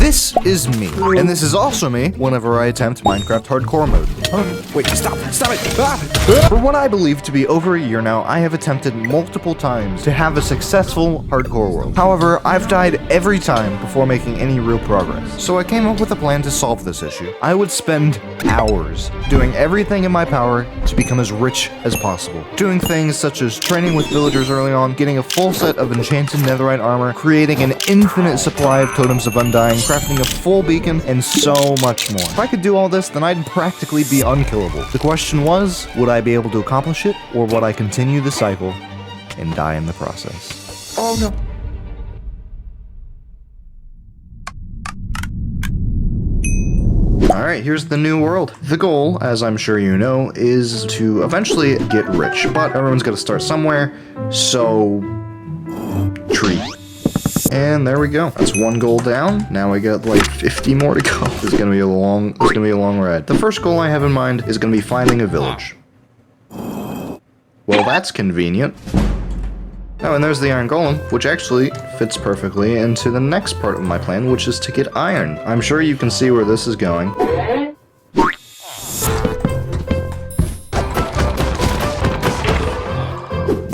This is me, and this is also me whenever I attempt Minecraft hardcore mode. Wait, stop it! Ah! For what I believe to be over a year now, I have attempted multiple times to have a successful hardcore world. However, I've died every time before making any real progress. So I came up with a plan to solve this issue. I would spend hours doing everything in my power to become as rich as possible. Doing things such as training with villagers early on, getting a full set of enchanted netherite armor, creating an infinite supply of totems of undying, crafting a full beacon, and so much more. If I could do all this, then I'd practically be unkillable. The question was, would I be able to accomplish it, or would I continue the cycle and die in the process? Oh no. Alright, here's the new world. The goal, as I'm sure you know, is to eventually get rich, but everyone's gotta start somewhere, so... tree. And there we go. That's one goal down. Now I got like 50 more to go. This is gonna be a long ride. The first goal I have in mind is gonna be finding a village. Well, that's convenient. Oh, and there's the iron golem, which actually fits perfectly into the next part of my plan, which is to get iron. I'm sure you can see where this is going.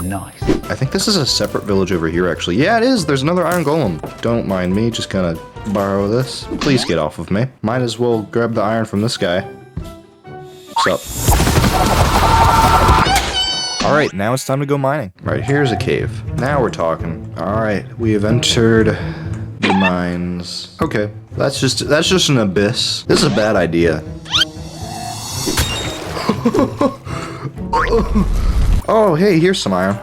Nice. I think this is a separate village over here, actually. Yeah, it is. There's another iron golem. Don't mind me. Just gonna borrow this. Please get off of me. Might as well grab the iron from this guy. What's up? Alright, now it's time to go mining. Right, here's a cave. Now we're talking. Alright, we have entered the mines. Okay, that's just an abyss. This is a bad idea. Oh, hey, here's some iron.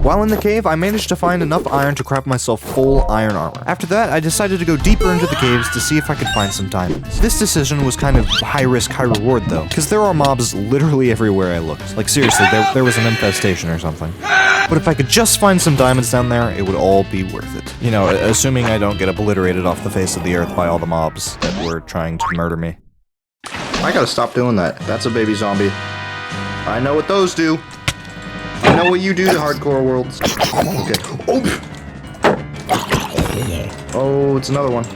While in the cave, I managed to find enough iron to craft myself full iron armor. After that, I decided to go deeper into the caves to see if I could find some diamonds. This decision was kind of high risk, high reward though, because there are mobs literally everywhere I looked. Like seriously, there was an infestation or something. But if I could just find some diamonds down there, it would all be worth it. You know, assuming I don't get obliterated off the face of the earth by all the mobs that were trying to murder me. I gotta stop doing that. That's a baby zombie. I know what those do. I know what you do to hardcore worlds. Okay. Oh, it's another one.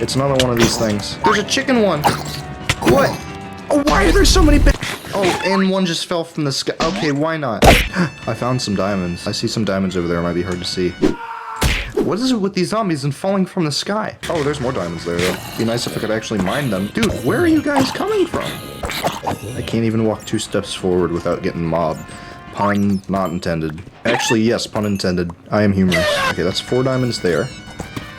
It's another one of these things. There's a chicken one. What? Oh, why are there so many Oh, and one just fell from the sky. Okay, why not? I found some diamonds. I see some diamonds over there. It might be hard to see. What is it with these zombies and falling from the sky? Oh, there's more diamonds there, though. Be nice if I could actually mine them. Dude, where are you guys coming from? I can't even walk 2 steps forward without getting mobbed. Pun not intended. Actually, yes, pun intended. I am humorous. Okay, that's 4 diamonds there.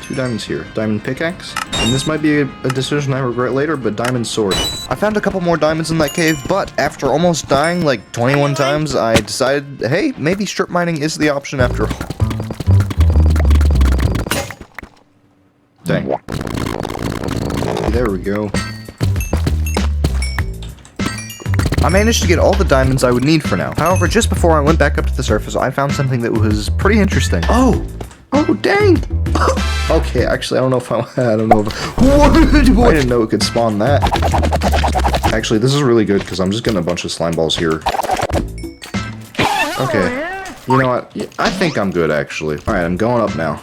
2 diamonds here. Diamond pickaxe. And this might be a decision I regret later, but diamond sword. I found a couple more diamonds in that cave, but after almost dying like 21 times, I decided, hey, maybe strip mining is the option after all. Dang. There we go. I managed to get all the diamonds I would need for now. However, just before I went back up to the surface, I found something that was pretty interesting. Oh, dang. Okay, actually, I don't know if I didn't know it could spawn that. Actually, this is really good because I'm just getting a bunch of slime balls here. Okay, you know what? I think I'm good, actually. All right, I'm going up now.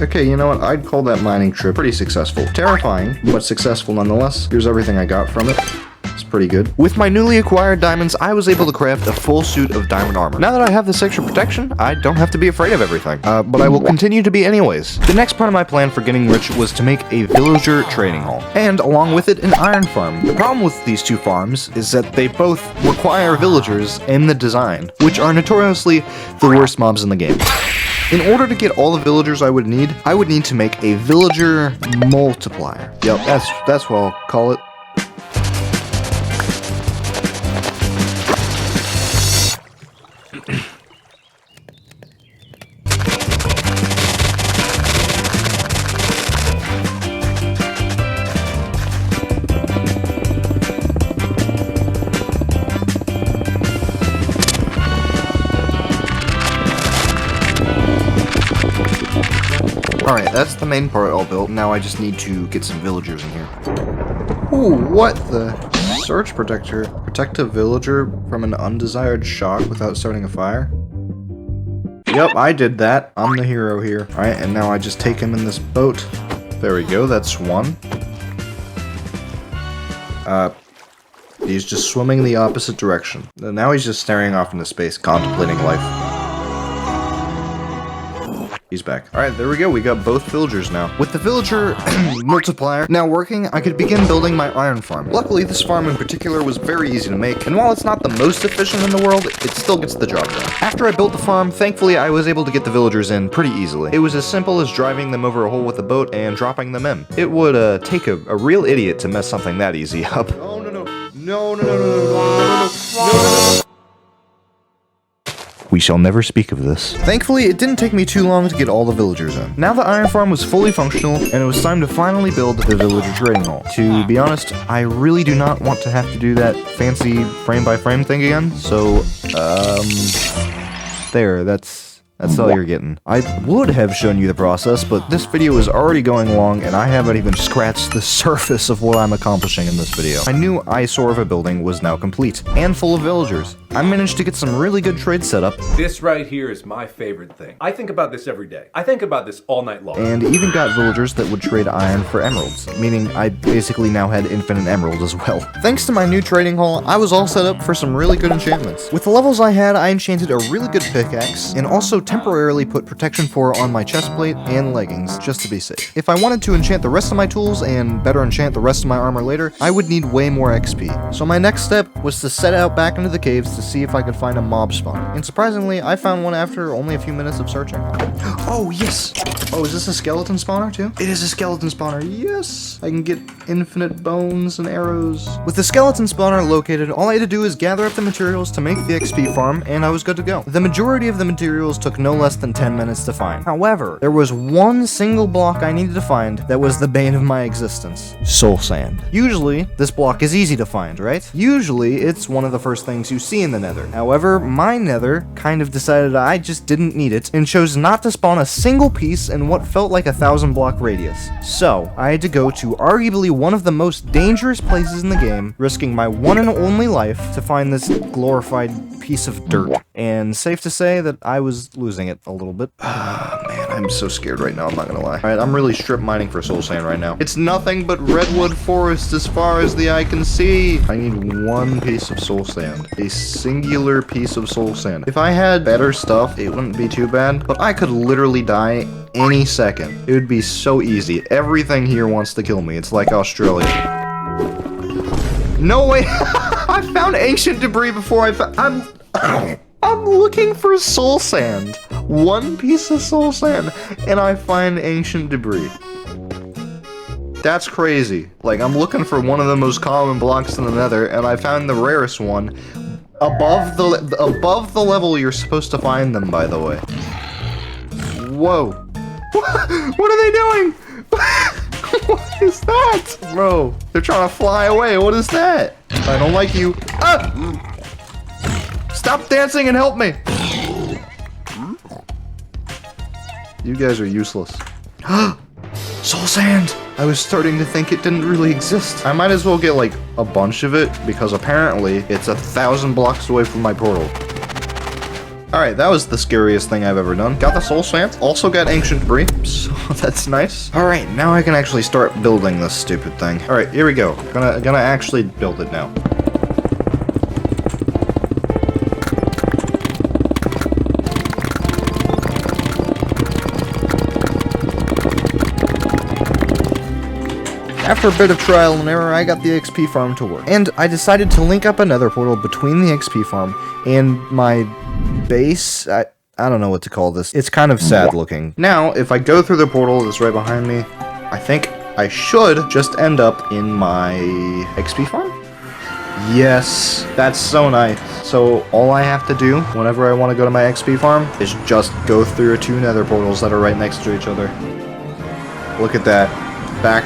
Okay, you know what? I'd call that mining trip pretty successful. Terrifying, but successful nonetheless. Here's everything I got from it. It's pretty good. With my newly acquired diamonds, I was able to craft a full suit of diamond armor. Now that I have this extra protection, I don't have to be afraid of everything. But I will continue to be anyways. The next part of my plan for getting rich was to make a villager trading hall. And along with it, an iron farm. The problem with these 2 farms is that they both require villagers in the design, which are notoriously the worst mobs in the game. In order to get all the villagers I would need to make a villager multiplier. Yep, that's what I'll call it. Alright, that's the main part all built. Now I just need to get some villagers in here. Ooh, what the... Search protector. Protect a villager from an undesired shock without starting a fire. Yep, I did that. I'm the hero here. Alright, and now I just take him in this boat. There we go, that's one. He's just swimming the opposite direction. Now he's just staring off into space, contemplating life. He's back. Alright, there we go. We got both villagers now. With the villager multiplier now working, I could begin building my iron farm. Luckily, this farm in particular was very easy to make, and while it's not the most efficient in the world, it still gets the job done. After I built the farm, thankfully I was able to get the villagers in pretty easily. It was as simple as driving them over a hole with a boat and dropping them in. It would take a real idiot to mess something that easy up. Oh, no, no. No, no, no, no, no, no, no, no, no. We shall never speak of this. Thankfully, it didn't take me too long to get all the villagers in. Now the iron farm was fully functional, and it was time to finally build the villager trading hall. To be honest, I really do not want to have to do that fancy frame-by-frame thing again, so, there, that's all you're getting. I would have shown you the process, but this video is already going long, and I haven't even scratched the surface of what I'm accomplishing in this video. My new eyesore of a building was now complete, and full of villagers. I managed to get some really good trade set up. This right here is my favorite thing. I think about this every day. I think about this all night long. And even got villagers that would trade iron for emeralds, meaning I basically now had infinite emeralds as well. Thanks to my new trading hall, I was all set up for some really good enchantments. With the levels I had, I enchanted a really good pickaxe, and also temporarily put protection 4 on my chestplate and leggings, just to be safe. If I wanted to enchant the rest of my tools and better enchant the rest of my armor later, I would need way more XP. So my next step was to set out back into the caves to see if I could find a mob spawner. And surprisingly, I found one after only a few minutes of searching. Oh, yes! Oh, is this a skeleton spawner too? It is a skeleton spawner, yes! I can get infinite bones and arrows. With the skeleton spawner located, all I had to do is gather up the materials to make the XP farm, and I was good to go. The majority of the materials took no less than 10 minutes to find. However, there was one single block I needed to find that was the bane of my existence. Soul sand. Usually, this block is easy to find, right? Usually, it's one of the first things you see in the Nether. However, my Nether kind of decided I just didn't need it and chose not to spawn a single piece in what felt like a 1,000-block radius. So, I had to go to arguably one of the most dangerous places in the game, risking my one and only life to find this glorified piece of dirt. And safe to say that I was losing it a little bit. Man, I'm so scared right now, I'm not gonna lie. Alright, I'm really strip mining for soul sand right now. It's nothing but redwood forest as far as the eye can see. I need one piece of soul sand. A singular piece of soul sand. If I had better stuff, it wouldn't be too bad, but I could literally die any second. It would be so easy. Everything here wants to kill me. It's like Australia. No way! I found ancient debris before I found... I'm looking for soul sand. One piece of soul sand, and I find ancient debris. That's crazy. Like, I'm looking for one of the most common blocks in the Nether, and I found the rarest one above the level you're supposed to find them, by the way. Whoa. What are they doing? What is that? Bro, they're trying to fly away. What is that? I don't like you. Ah! Stop dancing and help me! You guys are useless. Soul sand! I was starting to think it didn't really exist. I might as well get like a bunch of it because apparently it's 1,000 blocks away from my portal. Alright, that was the scariest thing I've ever done. Got the soul sand, also got ancient debris, so that's nice. Alright, now I can actually start building this stupid thing. Alright, here we go. Gonna actually build it now. After a bit of trial and error, I got the XP farm to work. And I decided to link up another portal between the XP farm and my base. I don't know what to call this. It's kind of sad looking. Now, if I go through the portal that's right behind me, I think I should just end up in my XP farm? Yes, that's so nice. So all I have to do whenever I want to go to my XP farm is just go through 2 nether portals that are right next to each other. Look at that. Back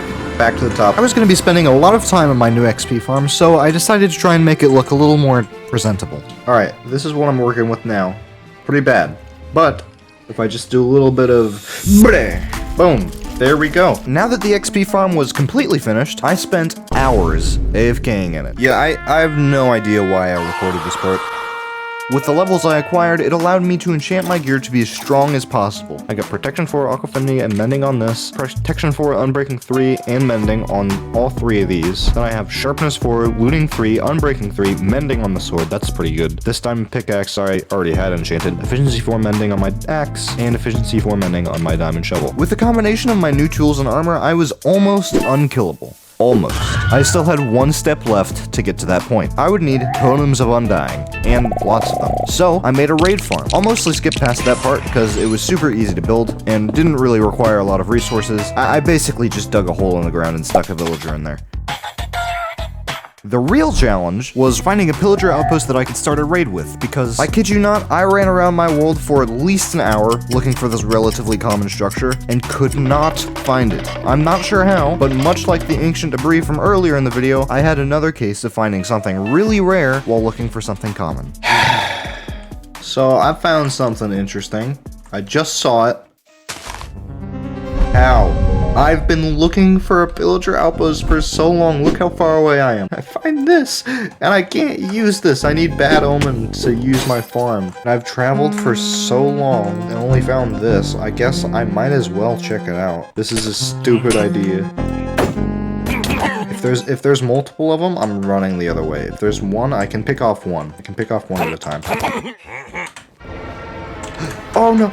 to the top. I was going to be spending a lot of time on my new XP farm, so I decided to try and make it look a little more presentable. Alright, this is what I'm working with now. Pretty bad. But, if I just do a little bit of... boom! There we go. Now that the XP farm was completely finished, I spent hours AFKing in it. Yeah, I have no idea why I recorded this part. With the levels I acquired, it allowed me to enchant my gear to be as strong as possible. I got Protection 4, Aquafinity, and Mending on this, Protection 4, Unbreaking 3, and Mending on all 3 of these. Then I have Sharpness 4, Looting 3, Unbreaking 3, Mending on the sword, that's pretty good. This Diamond Pickaxe I already had enchanted, Efficiency 4 Mending on my axe, and Efficiency 4 Mending on my Diamond Shovel. With the combination of my new tools and armor, I was almost unkillable. Almost. I still had 1 step left to get to that point. I would need Totems of Undying, and lots of them. So, I made a raid farm. I'll mostly skip past that part because it was super easy to build and didn't really require a lot of resources. I basically just dug a hole in the ground and stuck a villager in there. The real challenge was finding a pillager outpost that I could start a raid with, because, I kid you not, I ran around my world for at least an hour looking for this relatively common structure, and could not find it. I'm not sure how, but much like the ancient debris from earlier in the video, I had another case of finding something really rare while looking for something common. So, I found something interesting. I just saw it. Ow. I've been looking for a pillager outpost for so long. Look how far away I am. I find this, and I can't use this. I need Bad Omen to use my farm. And I've traveled for so long and only found this. I guess I might as well check it out. This is a stupid idea. If there's multiple of them, I'm running the other way. If there's one, I can pick off one. I can pick off one at a time. Oh no.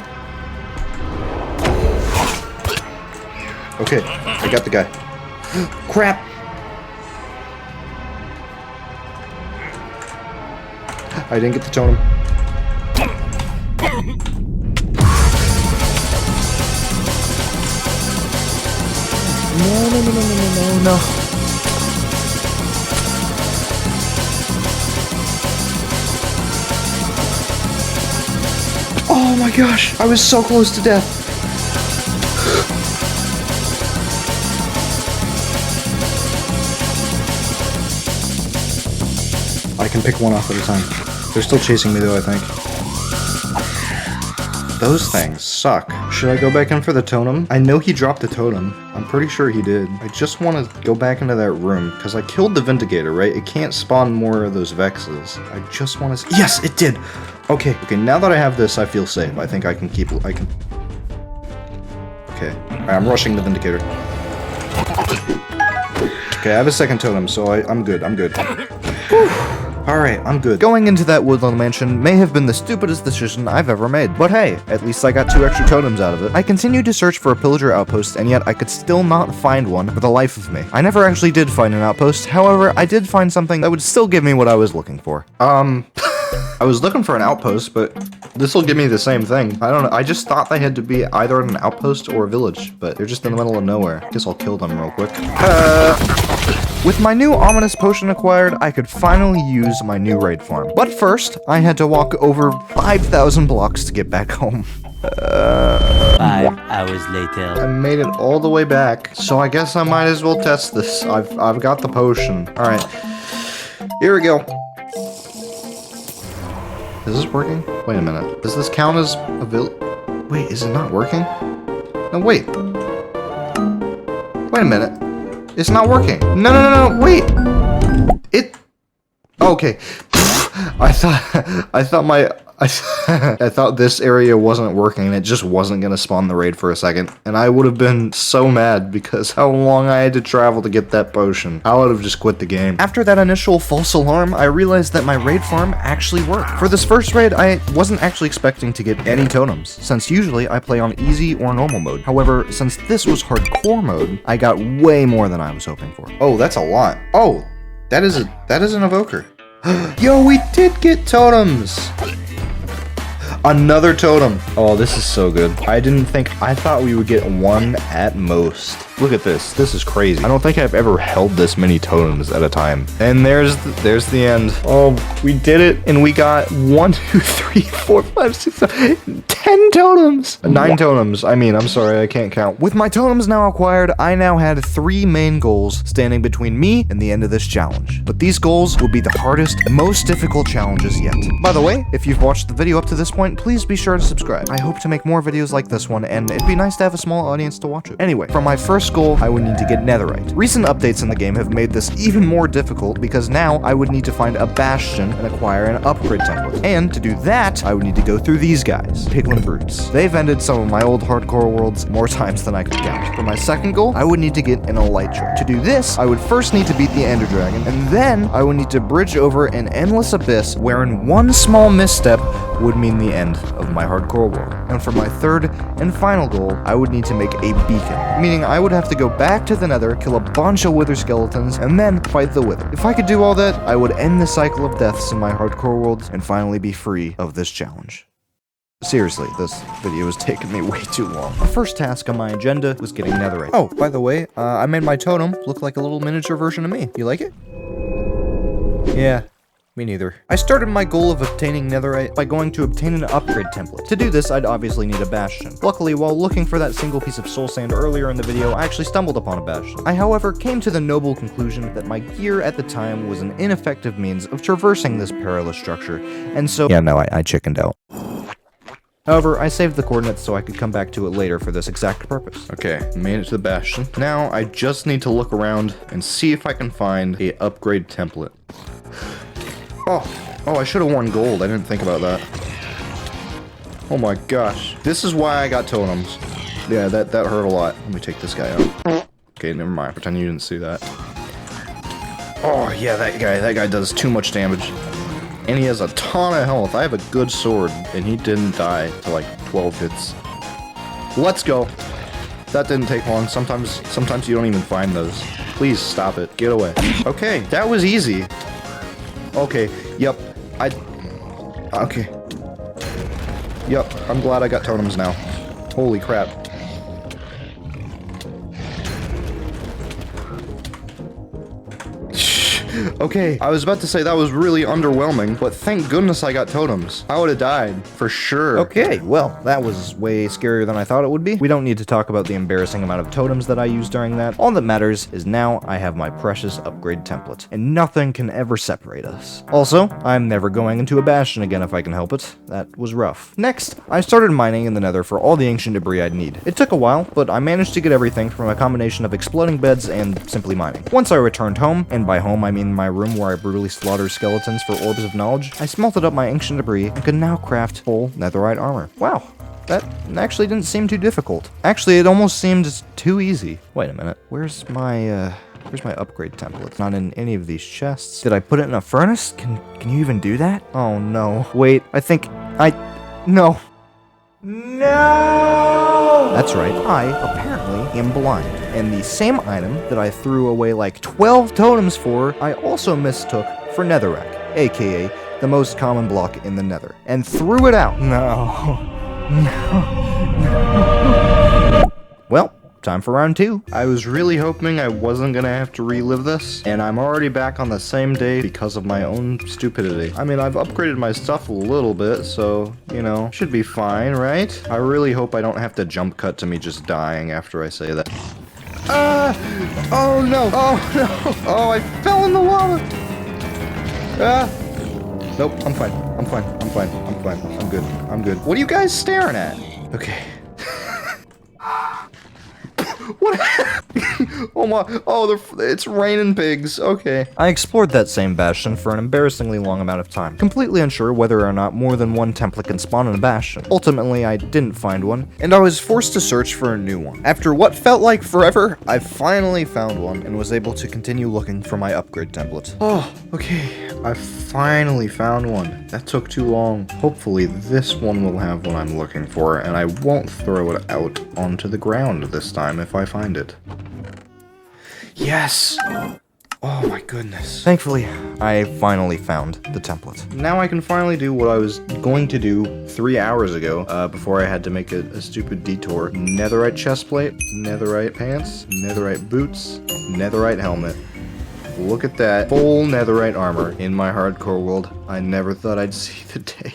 Okay, I got the guy. Crap! I didn't get the totem. No. Oh my gosh, I was so close to death. I can pick one off at a time. They're still chasing me though, I think. Those things suck. Should I go back in for the totem? I know he dropped the totem. I'm pretty sure he did. I just want to go back into that room, because I killed the Vindicator, right? It can't spawn more of those Vexes. I just want to... Yes, it did! Okay, now that I have this, I feel safe. I think I can keep... Okay. Alright, I'm rushing the Vindicator. Okay, I have a second totem, so I'm good. Whew. Alright, I'm good. Going into that woodland mansion may have been the stupidest decision I've ever made, but hey, at least I got 2 extra totems out of it. I continued to search for a pillager outpost, and yet I could still not find one for the life of me. I never actually did find an outpost, however, I did find something that would still give me what I was looking for. I was looking for an outpost, but this will give me the same thing. I don't know, I just thought they had to be either an outpost or a village, but they're just in the middle of nowhere. Guess I'll kill them real quick. With my new ominous potion acquired, I could finally use my new raid farm. But first, I had to walk over 5,000 blocks to get back home. 5 hours later. I made it all the way back, so I guess I might as well test this. I've got the potion. Alright, here we go. Is this working? Wait a minute. Does this count as a Wait, is it not working? No, wait. Wait a minute. It's not working. No, wait. Okay. I thought this area wasn't working and it just wasn't gonna spawn the raid for a second. And I would have been so mad because how long I had to travel to get that potion. I would have just quit the game. After that initial false alarm, I realized that my raid farm actually worked. For this first raid, I wasn't actually expecting to get any totems, since usually I play on easy or normal mode. However, since this was hardcore mode, I got way more than I was hoping for. Oh, that's a lot. Oh, that is an evoker. Yo, we did get totems! Another totem. Oh, this is so good. I thought we would get one at most. Look at this. This is crazy. I don't think I've ever held this many totems at a time. And there's the end. Oh, we did it. And we got 1, 2, 3, 4, 5, 6, 7, 10 totems. 9 totems. I mean, I'm sorry, I can't count. With my totems now acquired, I now had 3 main goals standing between me and the end of this challenge. But these goals will be the hardest and most difficult challenges yet. By the way, if you've watched the video up to this point, please be sure to subscribe. I hope to make more videos like this one, and it'd be nice to have a small audience to watch it. Anyway, for my first goal, I would need to get Netherite. Recent updates in the game have made this even more difficult because now I would need to find a bastion and acquire an upgrade template. And to do that, I would need to go through these guys, Piglin Brutes. They've ended some of my old hardcore worlds more times than I could count. For my second goal, I would need to get an elytra. To do this, I would first need to beat the Ender Dragon, and then I would need to bridge over an endless abyss wherein one small misstep would mean the end of my hardcore world. And for my third and final goal, I would need to make a beacon, meaning I would have to go back to the Nether, kill a bunch of wither skeletons, and then fight the wither. If I could do all that, I would end the cycle of deaths in my hardcore world and finally be free of this challenge. Seriously, this video has taken me way too long. The first task on my agenda was getting Netherite. Oh, by the way, I made my totem look like a little miniature version of me. You like it? Yeah. Me neither. I started my goal of obtaining Netherite by going to obtain an upgrade template. To do this, I'd obviously need a bastion. Luckily, while looking for that single piece of soul sand earlier in the video, I actually stumbled upon a bastion. I, however, came to the noble conclusion that my gear at the time was an ineffective means of traversing this perilous structure, and so— yeah, no, I chickened out. However, I saved the coordinates so I could come back to it later for this exact purpose. Okay, made it to the bastion. Now, I just need to look around and see if I can find a upgrade template. Oh, I should have won gold. I didn't think about that. Oh my gosh. This is why I got totems. Yeah, that hurt a lot. Let me take this guy out. Okay, never mind. Pretend you didn't see that. Oh, yeah, that guy does too much damage. And he has a ton of health. I have a good sword, and he didn't die to like 12 hits. Let's go. That didn't take long. Sometimes you don't even find those. Please stop it. Get away. Okay, that was easy. Okay, yep, okay. Yep, I'm glad I got totems now. Holy crap. Okay, I was about to say that was really underwhelming, but thank goodness I got totems. I would have died, for sure. Okay, well, that was way scarier than I thought it would be. We don't need to talk about the embarrassing amount of totems that I used during that. All that matters is now I have my precious upgrade template, and nothing can ever separate us. Also, I'm never going into a bastion again if I can help it. That was rough. Next, I started mining in the Nether for all the ancient debris I'd need. It took a while, but I managed to get everything from a combination of exploding beds and simply mining. Once I returned home, and by home I mean my room where I brutally slaughter skeletons for orbs of knowledge, I smelted up my ancient debris and could now craft full netherite armor. Wow, that actually didn't seem too difficult. Actually, it almost seemed too easy. Wait a minute, where's my upgrade template? It's not in any of these chests. Did I put it in a furnace? Can you even do that? Oh no. Wait, no. No! That's right, I apparently am blind. And the same item that I threw away like 12 totems for, I also mistook for netherrack, aka the most common block in the Nether, and threw it out. No. Well, time for round 2. I was really hoping I wasn't gonna have to relive this, and I'm already back on the same day because of my own stupidity. I mean, I've upgraded my stuff a little bit, so, you know, should be fine, right? I really hope I don't have to jump cut to me just dying after I say that. Oh no! Oh no! Oh, I fell in the lava! Nope, I'm fine. I'm good. What are you guys staring at? Okay. What? Oh my! Oh, it's raining pigs. Okay. I explored that same bastion for an embarrassingly long amount of time, completely unsure whether or not more than one template can spawn in a bastion. Ultimately, I didn't find one, and I was forced to search for a new one. After what felt like forever, I finally found one and was able to continue looking for my upgrade template. Oh, okay. I finally found one. That took too long. Hopefully, this one will have what I'm looking for, and I won't throw it out onto the ground this time if I find it. Yes! Oh my goodness. Thankfully, I finally found the template. Now I can finally do what I was going to do 3 hours ago, before I had to make a stupid detour. Netherite chestplate, netherite pants, netherite boots, netherite helmet. Look at that. Full netherite armor in my hardcore world. I never thought I'd see the day.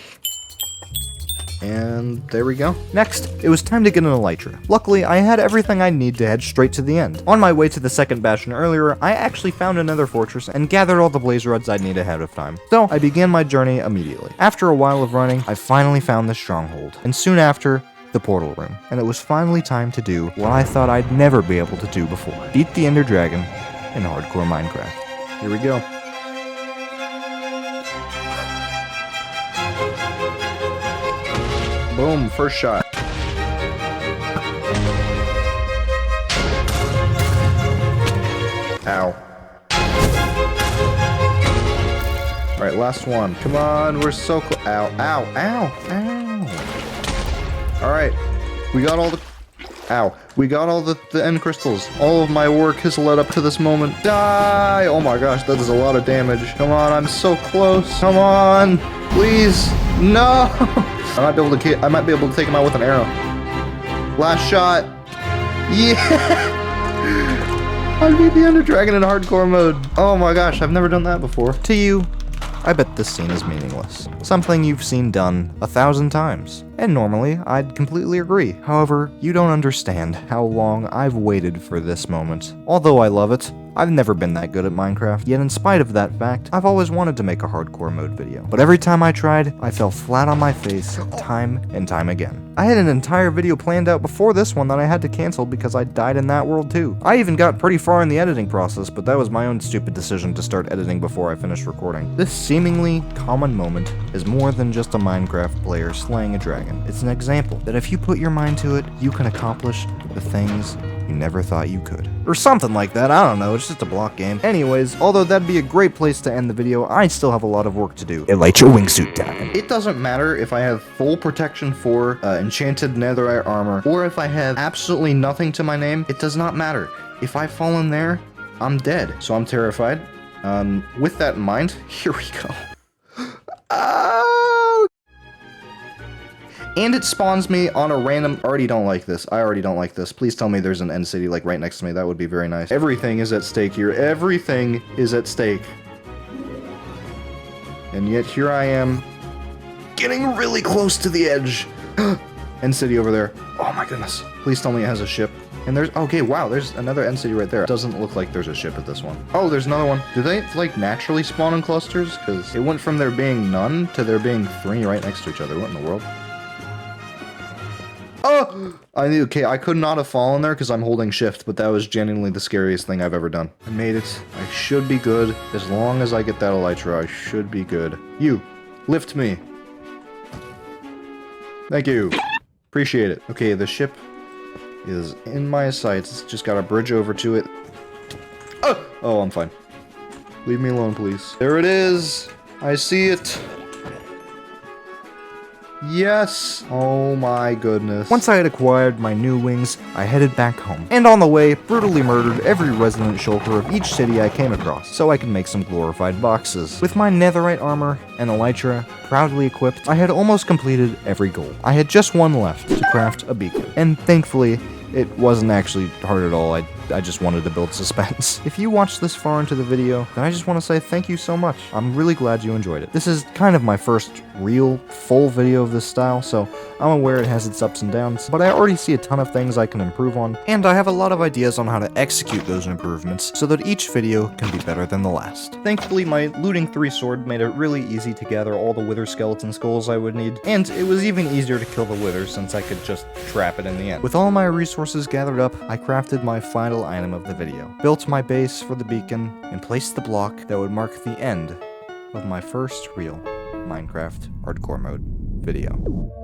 And there we go. Next, it was time to get an elytra. Luckily, I had everything I need to head straight to the end. On my way to the second bastion earlier, I actually found another fortress and gathered all the blaze rods I'd need ahead of time. So, I began my journey immediately. After a while of running, I finally found the stronghold. And soon after, the portal room. And it was finally time to do what I thought I'd never be able to do before. Beat the Ender Dragon in hardcore Minecraft. Here we go. Boom, first shot. Ow. Alright, last one. Come on, we're so close. Ow, ow, ow, ow. Alright, we got all the... Ow. We got all the end crystals. All of my work has led up to this moment. Die! Oh my gosh, that is a lot of damage. Come on, I'm so close. Come on! Please! No! I might be able to take him out with an arrow. Last shot. Yeah! I beat the Ender Dragon in hardcore mode. Oh my gosh, I've never done that before. To you, I bet this scene is meaningless. Something you've seen done 1,000 times. And normally, I'd completely agree. However, you don't understand how long I've waited for this moment. Although I love it, I've never been that good at Minecraft, yet in spite of that fact, I've always wanted to make a hardcore mode video. But every time I tried, I fell flat on my face, time and time again. I had an entire video planned out before this one that I had to cancel because I died in that world too. I even got pretty far in the editing process, but that was my own stupid decision to start editing before I finished recording. This seemingly common moment is more than just a Minecraft player slaying a dragon. It's an example that if you put your mind to it, you can accomplish the things you never thought you could. Or something like that, I don't know, it's just a block game. Anyways, although that'd be a great place to end the video, I still have a lot of work to do. Elytra wingsuit time. It doesn't matter if I have full protection for enchanted netherite armor, or if I have absolutely nothing to my name, it does not matter. If I fall in there, I'm dead. So I'm terrified. With that in mind, here we go. Oh! And it spawns me on a random... I already don't like this. Please tell me there's an end city like right next to me. That would be very nice. Everything is at stake here. Everything is at stake. And yet here I am, getting really close to the edge. End city over there. Oh my goodness. Please tell me it has a ship. And there's... Okay, wow, there's another end city right there. Doesn't look like there's a ship at this one. Oh, there's another one. Do they, like, naturally spawn in clusters? Because it went from there being none to there being 3 right next to each other. What in the world? Oh! Okay, I could not have fallen there because I'm holding shift, but that was genuinely the scariest thing I've ever done. I made it. I should be good. As long as I get that elytra, I should be good. You, lift me. Thank you. Appreciate it. Okay, the ship is in my sights. Just got a bridge over to it. Oh, I'm fine. Leave me alone, please. There it is. I see it. Yes! Oh my goodness. Once I had acquired my new wings, I headed back home. And on the way, brutally murdered every resident shulker of each city I came across, so I could make some glorified boxes. With my netherite armor and elytra proudly equipped, I had almost completed every goal. I had just one left, to craft a beacon. And thankfully, it wasn't actually hard at all. I just wanted to build suspense. If you watched this far into the video, then I just want to say thank you so much. I'm really glad you enjoyed it. This is kind of my first real, full video of this style, so I'm aware it has its ups and downs, but I already see a ton of things I can improve on, and I have a lot of ideas on how to execute those improvements so that each video can be better than the last. Thankfully, my looting 3 sword made it really easy to gather all the wither skeleton skulls I would need, and it was even easier to kill the wither since I could just trap it in the end. With all my resources gathered up, I crafted my final item of the video, built my base for the beacon, and placed the block that would mark the end of my first real Minecraft hardcore mode video.